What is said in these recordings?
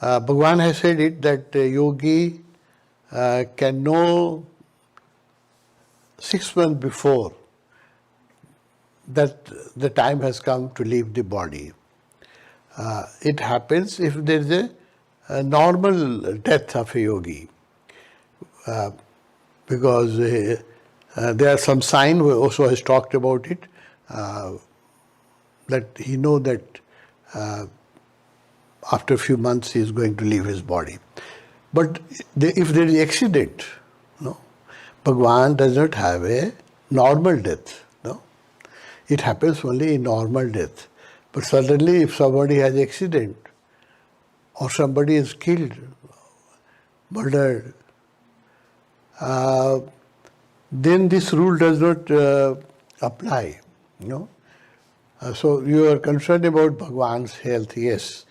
Bhagavan has said it that yogi can know 6 months before that the time has come to leave the body. It happens if there is a normal death of a yogi, because there are some signs, also has talked about it, that he know that after a few months he is going to leave his body. But if there is accident, no, Bhagavan does not have a normal death. No, it happens only in normal death. But suddenly, if somebody has accident, or somebody is killed, murdered, then this rule does not apply. So you are concerned about Bhagavan's health. Yes,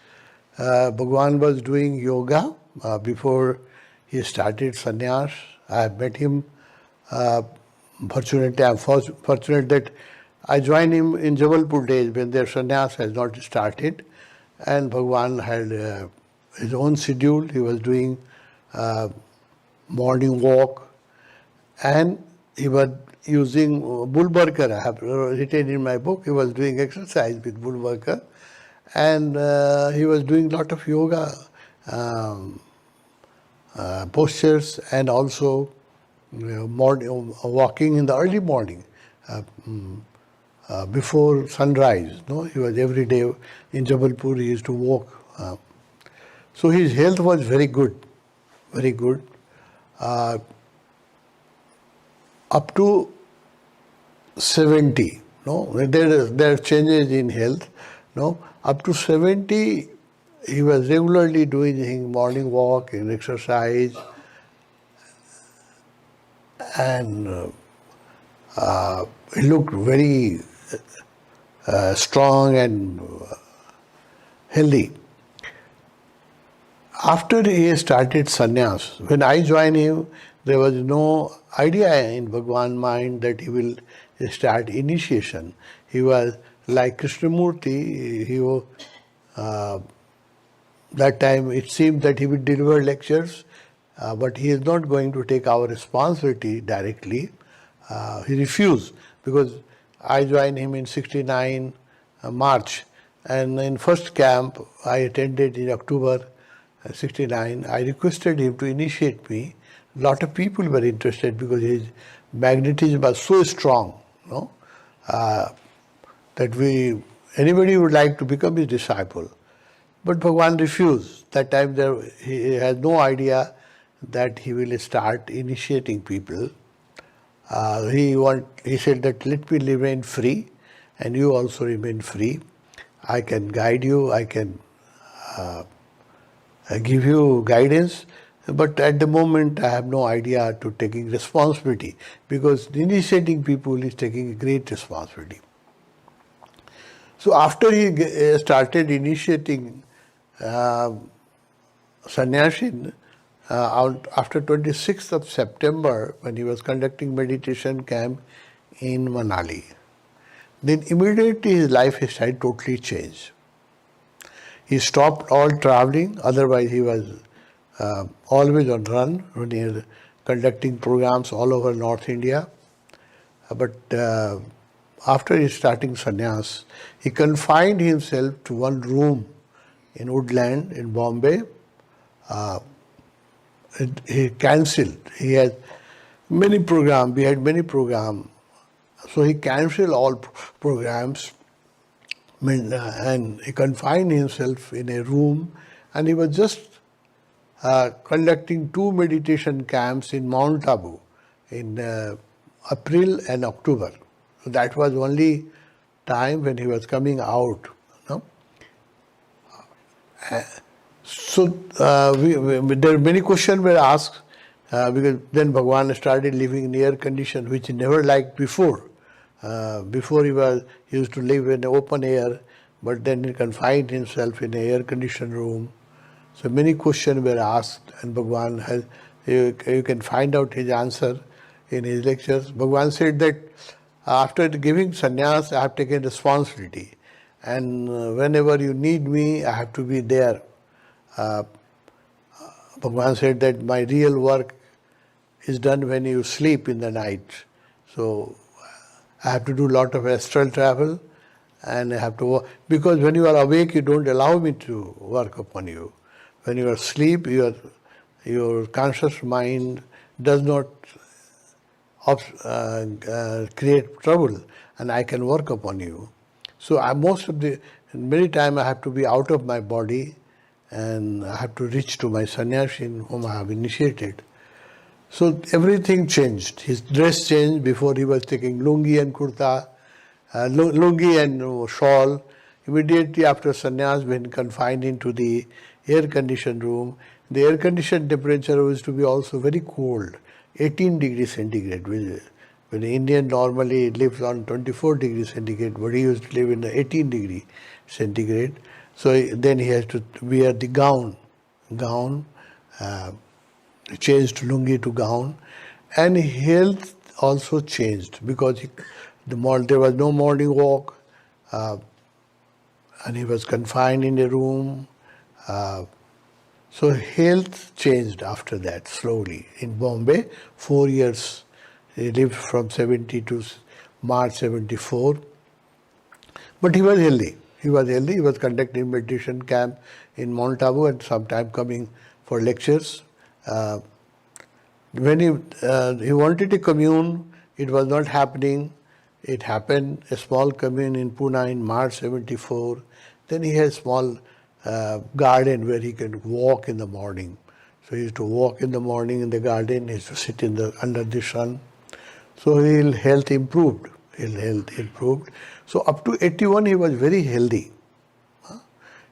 Bhagavan was doing yoga before he started sannyas. I have met him. Fortunately, I am fortunate that I joined him in Jabalpur days when their sannyas has not started, and Bhagavan had his own schedule. He was doing morning walk, and he was using Bulwarker. I have written in my book. He was doing exercise with Bulwarker, and he was doing a lot of yoga postures, and also walking in the early morning before sunrise. No, he was every day in Jabalpur. He used to walk. So his health was very good, very good. Up to 70, no, there are changes in health. No, up to 70, he was regularly doing morning walk and exercise, and he looked very strong and healthy. After he started sannyas, when I joined him, there was no idea in Bhagavan's mind that he will start initiation. He was like Krishnamurti. That time it seemed that he would deliver lectures, but he is not going to take our responsibility directly. He refused, because I joined him in 69 March, and in first camp I attended in October 69. I requested him to initiate me. A lot of people were interested because his magnetism was so strong, that anybody would like to become his disciple. But Bhagavan refused. That time he had no idea that he will start initiating people. He said that let me remain free, and you also remain free. I can guide you, I can give you guidance, but at the moment I have no idea to taking responsibility, because initiating people is taking a great responsibility. So after he started initiating sannyasin, after 26th of September, when he was conducting meditation camp in Manali, then immediately his lifestyle totally changed. He stopped all traveling, otherwise he was always on run, when he was conducting programs all over North India. But after he starting sannyas, he confined himself to one room in Woodland in Bombay. He cancelled. He had many programs. We had many programs. So he cancelled all programs, and he confined himself in a room, and he was just conducting 2 meditation camps in Mount Abu in April and October. So that was only time when he was coming out. So there many questions were asked, because then Bhagavan started living in air condition, which he never liked before. Before he used to live in open air, but then he confined himself in an air conditioned room. So many questions were asked, and Bhagavan has, you can find out his answer in his lectures. Bhagavan said that after giving sannyas, I have taken responsibility, and whenever you need me, I have to be there. Bhagavan said that my real work is done when you sleep in the night. So I have to do a lot of astral travel and I have to work. Because when you are awake, you don't allow me to work upon you. When you are asleep, your conscious mind does not create trouble and I can work upon you. So many times I have to be out of my body and I have to reach to my sannyasi whom I have initiated. So everything changed. His dress changed. Before he was taking lungi and kurta, lungi and shawl. Immediately after sannyas, when confined into the air-conditioned room, the air-conditioned temperature was to be also very cold, 18 degrees centigrade. When the Indian normally lives on 24 degrees centigrade, but he used to live in the 18 degree centigrade. So then he has to wear the gown, changed lungi to gown, and health also changed because there was no morning walk, and he was confined in a room. So health changed after that slowly. In Bombay, 4 years, he lived from 70 to March 74. But he was healthy. He was conducting meditation camp in Mount Abu and sometime coming for lectures. When he wanted to commune, it was not happening. It happened, a small commune in Pune in March 74. Then he had a small garden where he could walk in the morning. So he used to walk in the morning in the garden, he used to sit under the sun. So his health improved. So up to 81 he was very healthy.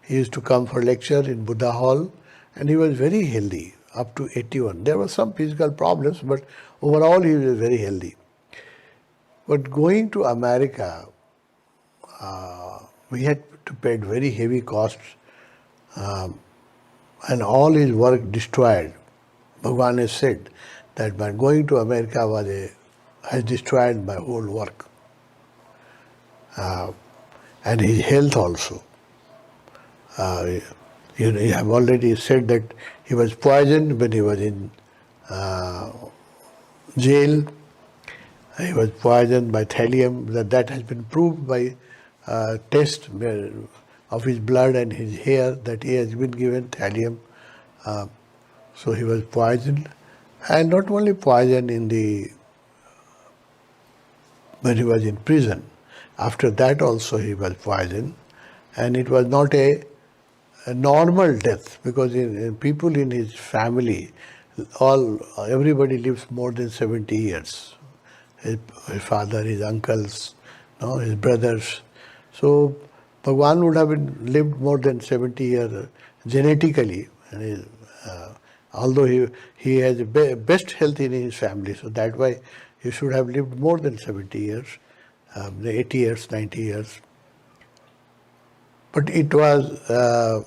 He used to come for lecture in Buddha Hall and he was very healthy up to 81. There were some physical problems, but overall he was very healthy. But going to America, we had to pay very heavy costs and all his work destroyed. Bhagavan has said that by going to America has destroyed my whole work. And his health also. You have already said that he was poisoned when he was in jail. He was poisoned by thallium. That has been proved by test of his blood and his hair that he has been given thallium. So he was poisoned, and not only poisoned when he was in prison. After that also he was poisoned, and it was not a normal death because people in his family, everybody lives more than 70 years. His father, his uncles, his brothers. So Bhagavan would have lived more than 70 years genetically, and although he has the best health in his family, so that way he should have lived more than 70 years, 80 years, 90 years. But it was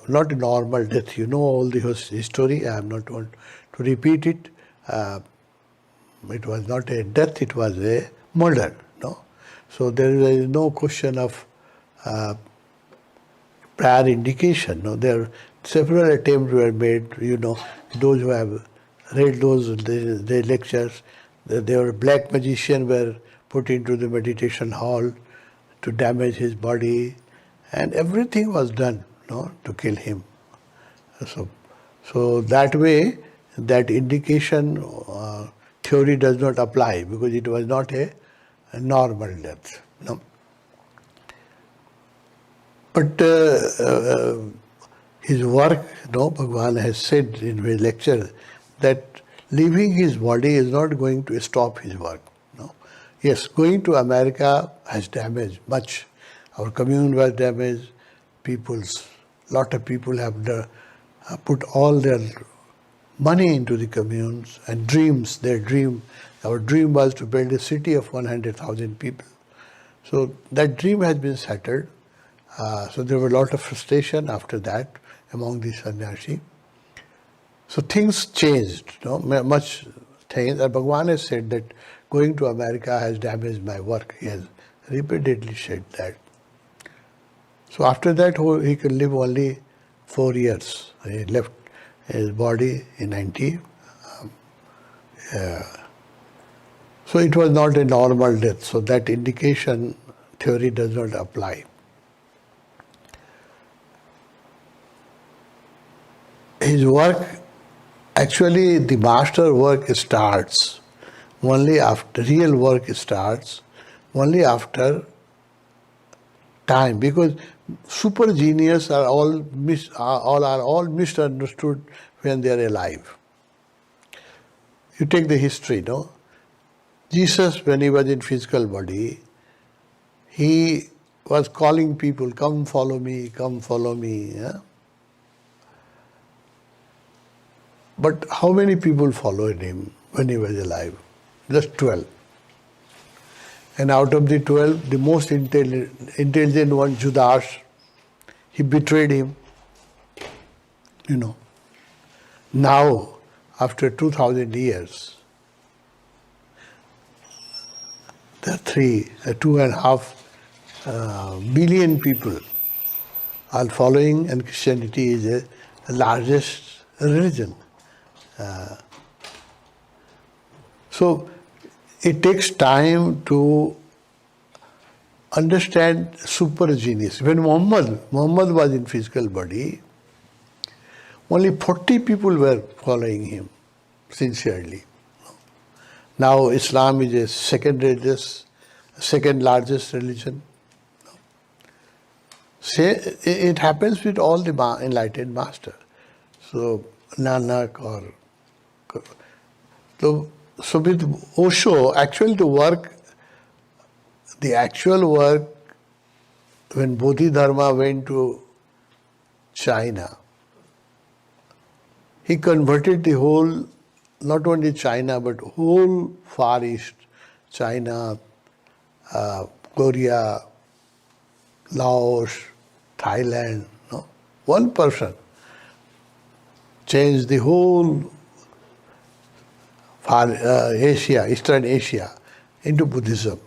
not a normal death. You know all the history. I am not going to repeat it. It was not a death, it was a murder. So there is no question of prior indication. There several attempts were made. Those who have read the lectures, there were black magicians were put into the meditation hall to damage his body, and everything was done to kill him. So that way, that indication theory does not apply because it was not a normal death. But his work, Bhagavan has said in his lecture that leaving his body is not going to stop his work. Yes, going to America has damaged much. Our commune was damaged. Lot of people have put all their money into the communes and dreams. Our dream was to build a city of 100,000 people. So that dream has been shattered. So there were a lot of frustration after that among the sannyasi. So things changed, much things. And Bhagavan has said that going to America has damaged my work. He has repeatedly said that. So after that, he could live only 4 years. He left his body in 90. So it was not a normal death. So that indication theory does not apply. His work, actually the master work starts only after, real work starts only after time, because super genius are all misunderstood when they are alive. You take the history, no? Jesus, when he was in physical body, he was calling people, come follow me, come follow me. Yeah? But how many people followed him when he was alive? Just 12. And out of the 12, the most intelligent one, Judas, he betrayed him. You know. Now, after 2000 years, the 2.5 billion people are following, and Christianity is the largest religion. So it takes time to understand super genius. When Muhammad was in physical body, only 40 people were following him sincerely. Now Islam is a second largest religion. It happens with all the enlightened master. So Nanak or so with Osho, actually the actual work when Bodhidharma went to China, he converted the whole, not only China, but whole Far East, China, Korea, Laos, Thailand. No? One person changed the whole Asia, Eastern Asia, into Buddhism.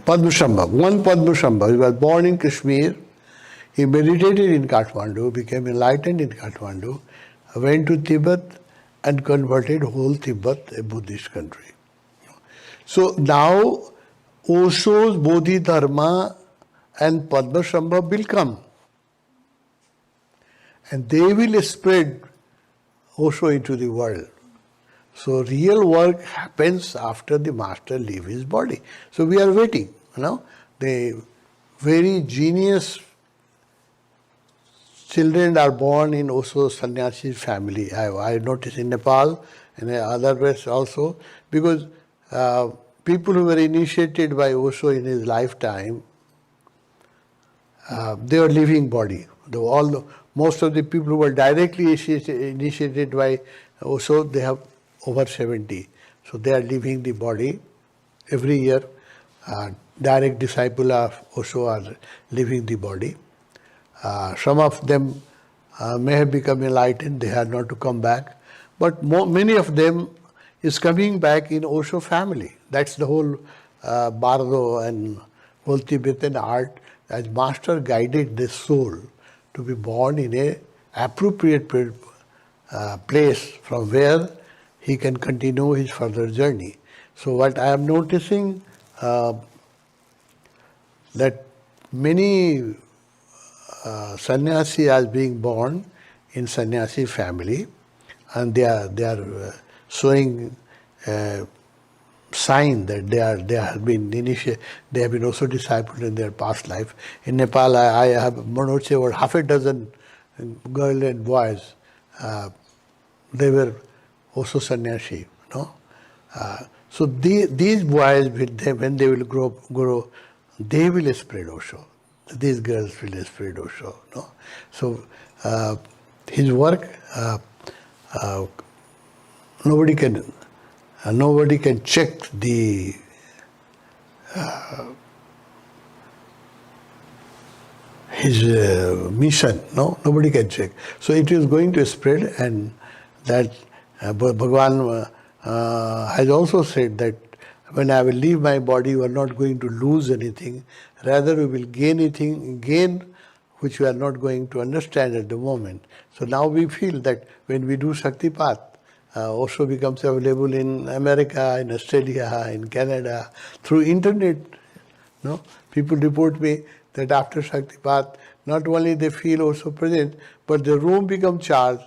Padmasambhava, one Padmasambhava, he was born in Kashmir, he meditated in Kathmandu, became enlightened in Kathmandu, went to Tibet and converted whole Tibet a Buddhist country. So now Osho's Bodhidharma and Padmasambhava will come. And they will spread Osho into the world. So real work happens after the master leaves his body. So we are waiting. You know, the very genius children are born in Osho sannyasi family. I noticed in Nepal and other places also, because people who were initiated by Osho in his lifetime, they were living body. Most of the people who were directly initiated by Osho, they have over 70. So they are leaving the body every year. Direct disciple of Osho are leaving the body. Some of them may have become enlightened, they had not to come back. But many of them is coming back in Osho family. That's the whole Bardo and whole Tibetan art, as master guided the soul to be born in a appropriate place from where he can continue his further journey. So what I am noticing, that many sannyasi are being born in sannyasi family, and they are showing sign that they have been also discipled in their past life. In Nepal, I have Manoj over half a dozen girls and boys. They were also sannyasi, no? So these boys, when they will grow, they will spread Osho. These girls will spread Osho, no? So his work, nobody can check the his mission, no? Nobody can check. So it is going to spread, and that Bhagavan has also said that when I will leave my body, you are not going to lose anything. Rather, you will gain which we are not going to understand at the moment. So now we feel that when we do Shaktipat, also becomes available in America, in Australia, in Canada, through internet. No? People report me that after Shaktipat, not only they feel also present, but the room becomes charged,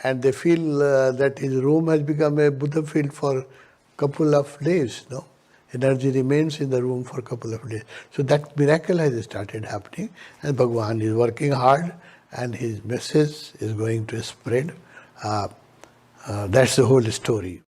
and they feel that his room has become a Buddha field for couple of days. No? Energy remains in the room for a couple of days. So that miracle has started happening, and Bhagavan is working hard, and his message is going to spread. That's the whole story.